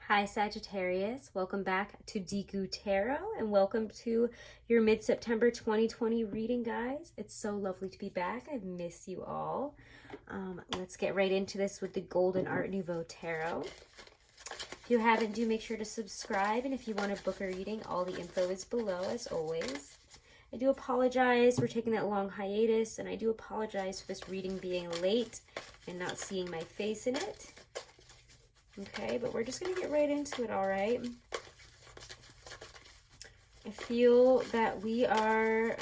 Hi Sagittarius, welcome back to Deku Tarot and welcome to your mid-September 2020 reading, guys. It's so lovely to be back. I've missed you all. Let's get right into this with the Golden Art Nouveau Tarot. If you haven't, do make sure to subscribe, and if you want to book a reading, all the info is below as always. I do apologize for taking that long hiatus, and I do apologize for this reading being late and not seeing my face in it. Okay, but we're just going to get right into it, all right? I feel that we are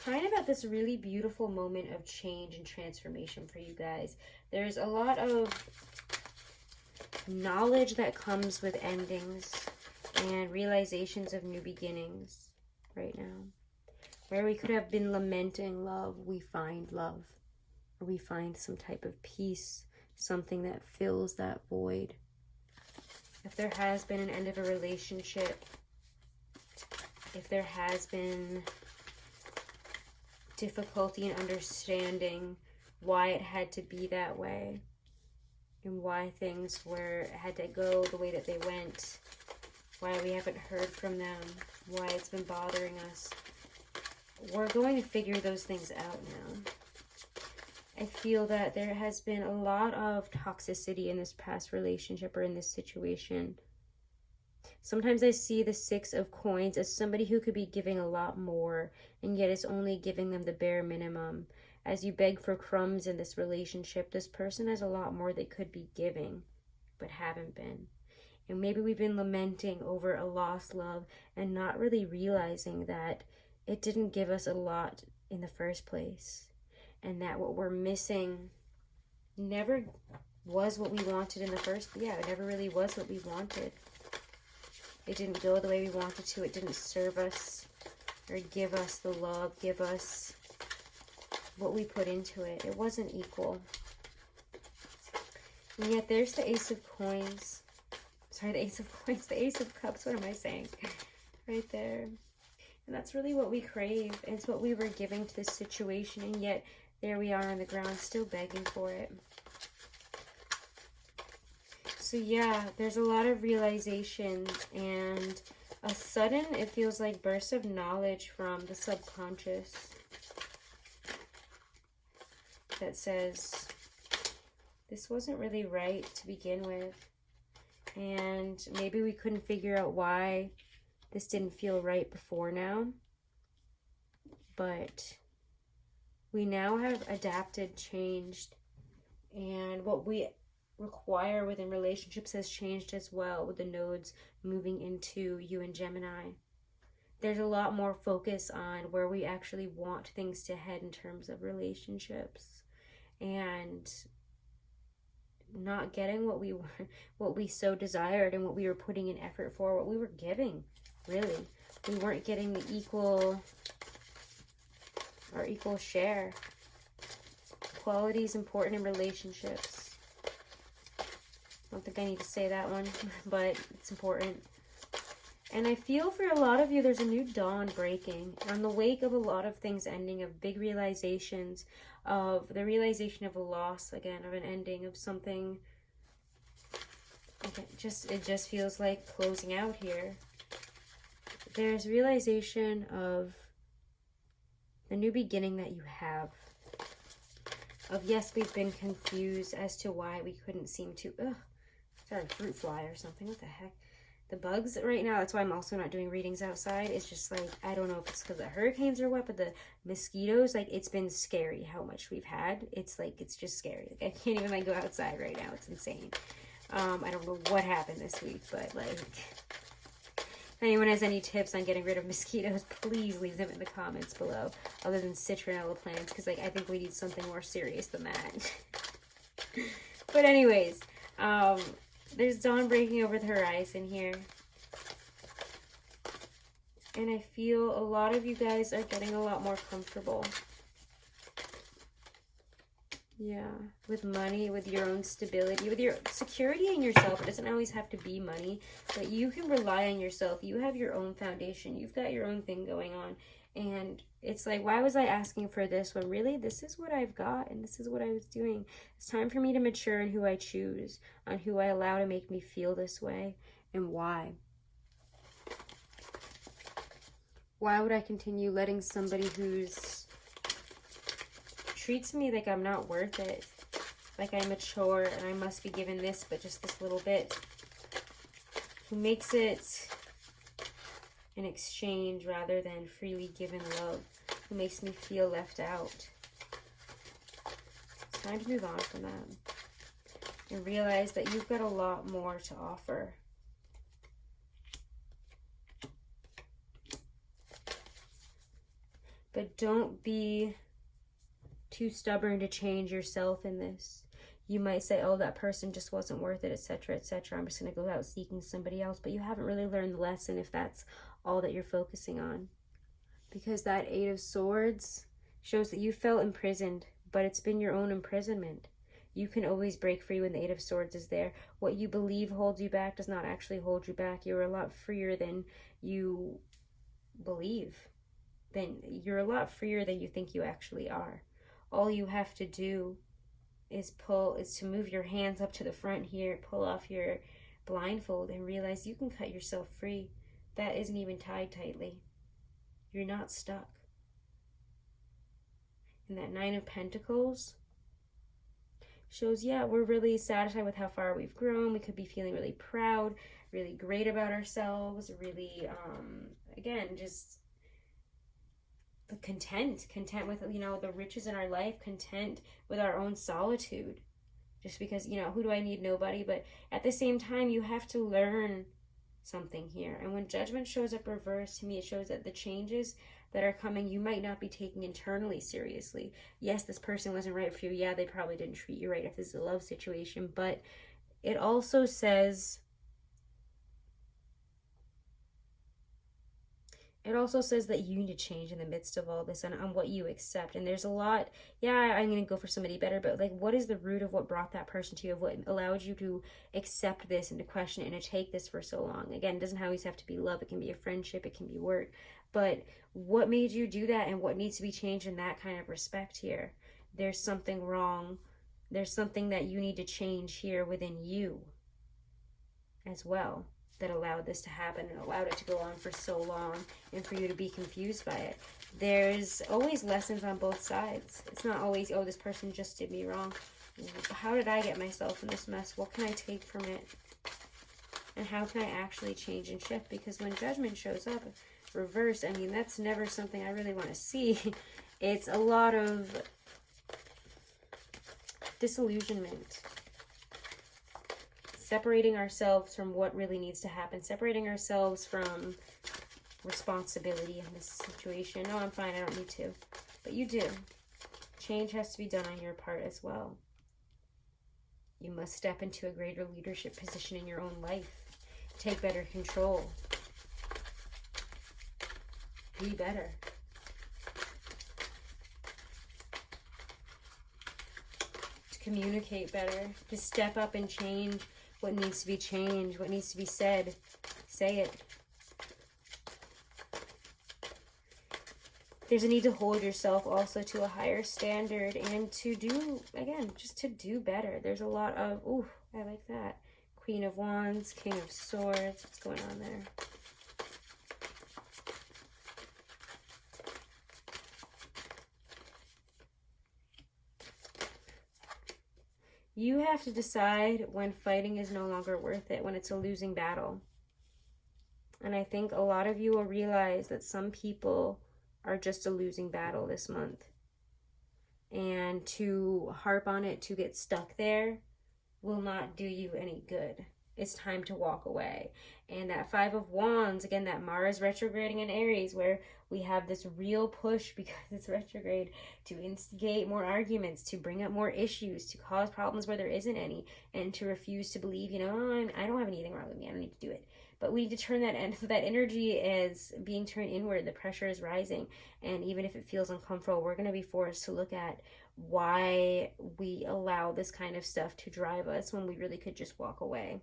kind of at this really beautiful moment of change and transformation for you guys. There's a lot of knowledge that comes with endings and realizations of new beginnings right now. Where we could have been lamenting love, we find love. Or we find some type of peace. Something that fills that void. If there has been an end of a relationship, if there has been difficulty in understanding why it had to be that way and why things had to go the way that they went, why we haven't heard from them, why it's been bothering us, we're going to figure those things out now. I feel that there has been a lot of toxicity in this past relationship or in this situation. Sometimes I see the Six of Coins as somebody who could be giving a lot more, and yet it's only giving them the bare minimum. As you beg for crumbs in this relationship, this person has a lot more they could be giving, but haven't been. And maybe we've been lamenting over a lost love and not really realizing that it didn't give us a lot in the first place. And that what we're missing never was what we wanted in the first. Yeah, it never really was what we wanted. It didn't go the way we wanted to. It didn't serve us or give us the love, give us what we put into it. It wasn't equal. And yet there's the Ace of Coins. Sorry, the Ace of Coins, the Ace of Cups. What am I saying? Right there. And that's really what we crave. It's what we were giving to this situation, and yet there we are on the ground still begging for it. So yeah, there's a lot of realization and a sudden, it feels like, burst of knowledge from the subconscious that says this wasn't really right to begin with. And maybe we couldn't figure out why this didn't feel right before now. But we now have adapted, changed, and what we require within relationships has changed as well, with the nodes moving into you and Gemini. There's a lot more focus on where we actually want things to head in terms of relationships, and not getting what we so desired and what we were putting in effort for, what we were giving, really. We weren't getting the equal share. Equality is important in relationships. I don't think I need to say that one, but it's important. And I feel for a lot of you, there's a new dawn breaking on the wake of a lot of things ending, of big realizations, of the realization of a loss, again, of an ending, of something. Okay, it just feels like closing out here. There's realization of the new beginning that you have. Of, yes, we've been confused as to why we couldn't seem to, sorry, fruit fly or something, what the heck. The bugs right now, that's why I'm also not doing readings outside. It's just like, I don't know if it's because the hurricanes are what, but the mosquitoes, like, it's been scary how much we've had. It's like, it's just scary. Like, I can't even like go outside right now. It's insane. I don't know what happened this week, but like, if anyone has any tips on getting rid of mosquitoes, please leave them in the comments below, other than citronella plants, because like, I think we need something more serious than that. But anyways, there's dawn breaking over the horizon here. And I feel a lot of you guys are getting a lot more comfortable. Yeah, with money, with your own stability, with your security in yourself. It doesn't always have to be money, but you can rely on yourself. You have your own foundation. You've got your own thing going on. And it's like, why was I asking for this when really this is what I've got and this is what I was doing? It's time for me to mature in who I choose, on who I allow to make me feel this way, and why. Why would I continue letting somebody who's treats me like I'm not worth it, like I'm mature and I must be given this, but just this little bit, who makes it an exchange rather than freely given love, who makes me feel left out. It's time to move on from that and realize that you've got a lot more to offer. But don't be too stubborn to change yourself in this. You might say, oh, that person just wasn't worth it, etc., etc. I'm just going to go out seeking somebody else. But you haven't really learned the lesson if that's all that you're focusing on. Because that Eight of Swords shows that you felt imprisoned, but it's been your own imprisonment. You can always break free when the Eight of Swords is there. What you believe holds you back does not actually hold you back. You're a lot freer than you believe. Then you're a lot freer than you think you actually are. All you have to do is to move your hands up to the front here, pull off your blindfold, and realize you can cut yourself free. That isn't even tied tightly. You're not stuck. And that Nine of Pentacles shows, yeah, we're really satisfied with how far we've grown. We could be feeling really proud, really great about ourselves, really, again, just content with, you know, the riches in our life, content with our own solitude, just because, you know, who do I need? Nobody. But at the same time, you have to learn something here. And when Judgment shows up reversed, to me, it shows that the changes that are coming, you might not be taking internally seriously. Yes, this person wasn't right for you. Yeah, they probably didn't treat you right if this is a love situation. But it also says that you need to change in the midst of all this, and on what you accept. And there's a lot, yeah, I'm going to go for somebody better, but like, what is the root of what brought that person to you, of what allowed you to accept this and to question it and to take this for so long? Again, it doesn't always have to be love. It can be a friendship. It can be work. But what made you do that, and what needs to be changed in that kind of respect here? There's something wrong. There's something that you need to change here within you as well, that allowed this to happen and allowed it to go on for so long and for you to be confused by it. There's always lessons on both sides. It's not always, oh, this person just did me wrong. How did I get myself in this mess? What can I take from it? And how can I actually change and shift? Because when Judgment shows up reverse, I mean, that's never something I really want to see. It's a lot of disillusionment. Separating ourselves from what really needs to happen. Separating ourselves from responsibility in this situation. No, I'm fine. I don't need to. But you do. Change has to be done on your part as well. You must step into a greater leadership position in your own life. Take better control. Be better. To communicate better. To step up and change what needs to be changed, what needs to be said. Say it. There's a need to hold yourself also to a higher standard and to do, again, just to do better. There's a lot of, ooh, I like that. Queen of Wands, King of Swords. What's going on there? You have to decide when fighting is no longer worth it, when it's a losing battle. And I think a lot of you will realize that some people are just a losing battle this month. And to harp on it, to get stuck there, will not do you any good. It's time to walk away. And that Five of Wands, again, that Mars retrograding in Aries, where we have this real push, because it's retrograde, to instigate more arguments, to bring up more issues, to cause problems where there isn't any, and to refuse to believe, you know, I don't have anything wrong with me, I don't need to do it. But we need to turn that, and that energy is being turned inward. The pressure is rising. And even if it feels uncomfortable, we're going to be forced to look at why we allow this kind of stuff to drive us when we really could just walk away.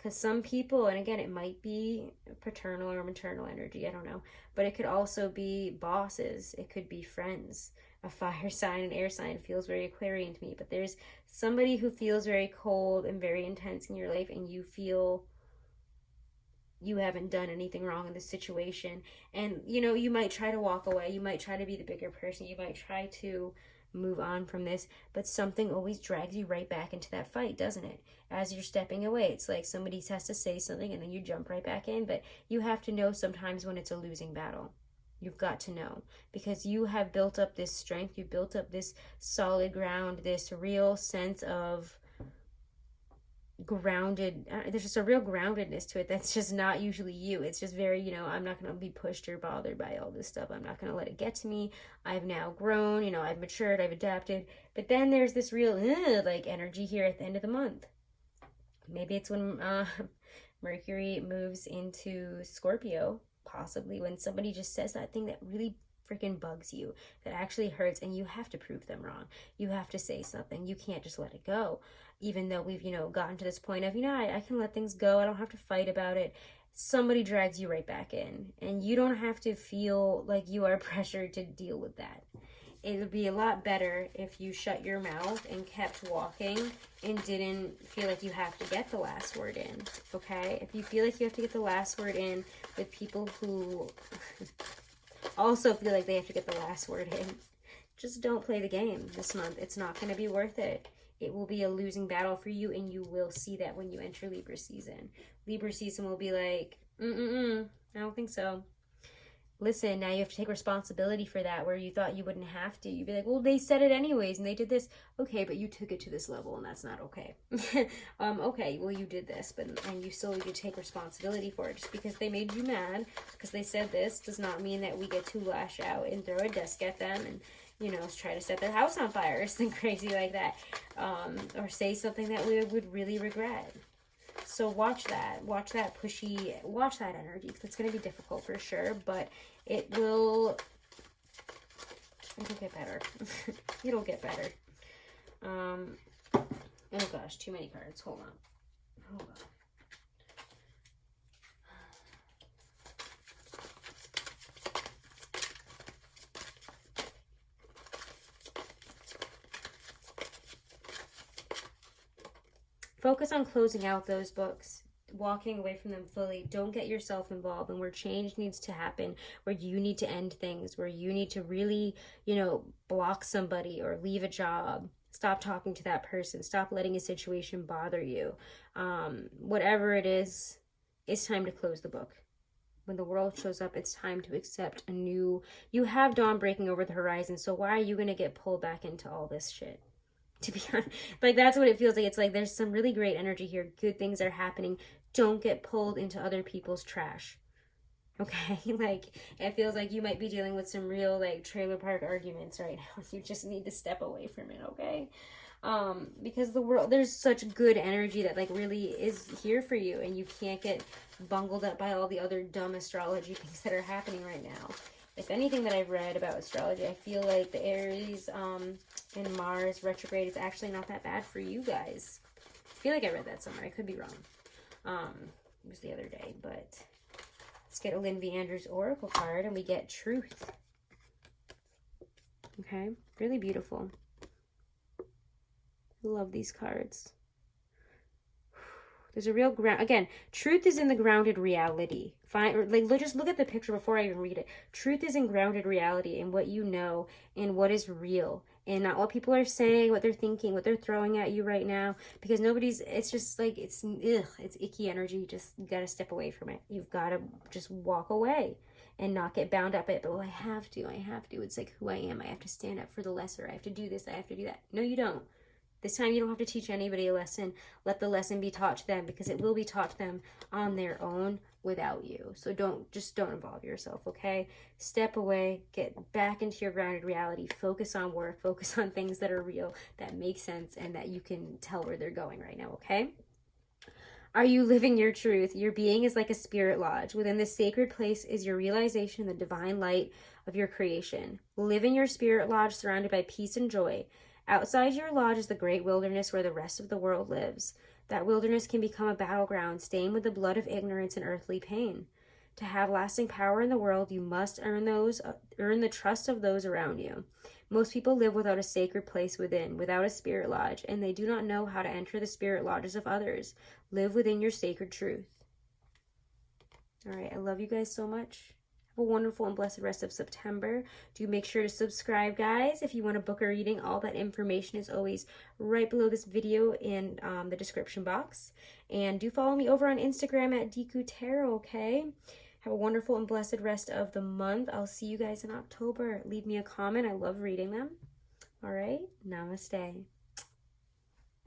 Because some people, and again, it might be paternal or maternal energy, I don't know, but it could also be bosses, it could be friends. A fire sign, an air sign feels very Aquarian to me, but there's somebody who feels very cold and very intense in your life, and you feel you haven't done anything wrong in this situation. And, you know, you might try to walk away, you might try to be the bigger person, you might try to move on from this, but something always drags you right back into that fight, doesn't it? As you're stepping away, it's like somebody has to say something and then you jump right back in. But you have to know sometimes when it's a losing battle. You've got to know, because you have built up this strength, you built up this solid ground, this real sense of grounded. There's just a real groundedness to it that's just not usually you. It's just very, you know, I'm not going to be pushed or bothered by all this stuff. I'm not going to let it get to me. I've now grown, you know, I've matured, I've adapted. But then there's this real like energy here at the end of the month. Maybe it's when Mercury moves into Scorpio, possibly when somebody just says that thing that really freaking bugs you, that actually hurts, and you have to prove them wrong. You have to say something. You can't just let it go. Even though we've, you know, gotten to this point of, you know, I can let things go. I don't have to fight about it. Somebody drags you right back in, and you don't have to feel like you are pressured to deal with that. It would be a lot better if you shut your mouth and kept walking and didn't feel like you have to get the last word in, okay? If you feel like you have to get the last word in with people who also feel like they have to get the last word in, just don't play the game this month. It's not going to be worth it. It will be a losing battle for you, and you will see that when you enter Libra season. Libra season will be like, I don't think so. Listen, now you have to take responsibility for that, where you thought you wouldn't have to. You'd be like, well, they said it anyways, and they did this. Okay, but you took it to this level, and that's not okay. Okay, well, you did this, and you still need to take responsibility for it. Just because they made you mad, because they said this, does not mean that we get to lash out and throw a desk at them and, you know, try to set their house on fire or something crazy like that. Or say something that we would really regret. So watch that pushy, watch that energy. It's going to be difficult for sure, but it'll get better. It'll get better. Oh gosh, too many cards. Hold on. Focus on closing out those books, walking away from them fully. Don't get yourself involved in where change needs to happen, where you need to end things, where you need to really, you know, block somebody or leave a job. Stop talking to that person. Stop letting a situation bother you. Whatever it is, it's time to close the book. When the world shows up, it's time to accept a new... You have dawn breaking over the horizon, so why are you going to get pulled back into all this shit? To be honest, like, that's what it feels like. It's like there's some really great energy here. Good things are happening. Don't get pulled into other people's trash. Okay? Like, it feels like you might be dealing with some real, like, trailer park arguments right now. You just need to step away from it, okay? Because the world, there's such good energy that, like, really is here for you, and you can't get bungled up by all the other dumb astrology things that are happening right now. If anything that I've read about astrology, I feel like the Aries and Mars retrograde is actually not that bad for you guys. I feel like I read that somewhere. I could be wrong. It was the other day, but let's get a Lynn V. Andrews Oracle card, and we get Truth. Okay, really beautiful. I love these cards. There's a real ground. Again, truth is in the grounded reality. Just look at the picture before I even read it. Truth is in grounded reality, and what you know, and what is real, and not what people are saying, what they're thinking, what they're throwing at you right now. Because it's just like, it's icky energy. You gotta step away from it. You've gotta just walk away and not get bound up in it. But, well, I have to. It's like who I am. I have to stand up for the lesser. I have to do this. I have to do that. No, you don't. This time you don't have to teach anybody a lesson. Let the lesson be taught to them, because it will be taught to them on their own without you. So don't involve yourself, okay? Step away, get back into your grounded reality, focus on work, focus on things that are real, that make sense, and that you can tell where they're going right now, okay? Are you living your truth? Your being is like a spirit lodge. Within this sacred place is your realization, the divine light of your creation. Live in your spirit lodge surrounded by peace and joy. Outside your lodge is the great wilderness where the rest of the world lives. That wilderness can become a battleground, stained with the blood of ignorance and earthly pain. To have lasting power in the world, you must earn the trust of those around you. Most people live without a sacred place within, without a spirit lodge, and they do not know how to enter the spirit lodges of others. Live within your sacred truth. All right, I love you guys so much. Have a wonderful and blessed rest of September. Do make sure to subscribe, guys. If you want to book a reading, all that information is always right below this video in the description box. And do follow me over on Instagram at Deku Tarot, okay? Have a wonderful and blessed rest of the month. I'll see you guys in October. Leave me a comment. I love reading them. All right, namaste.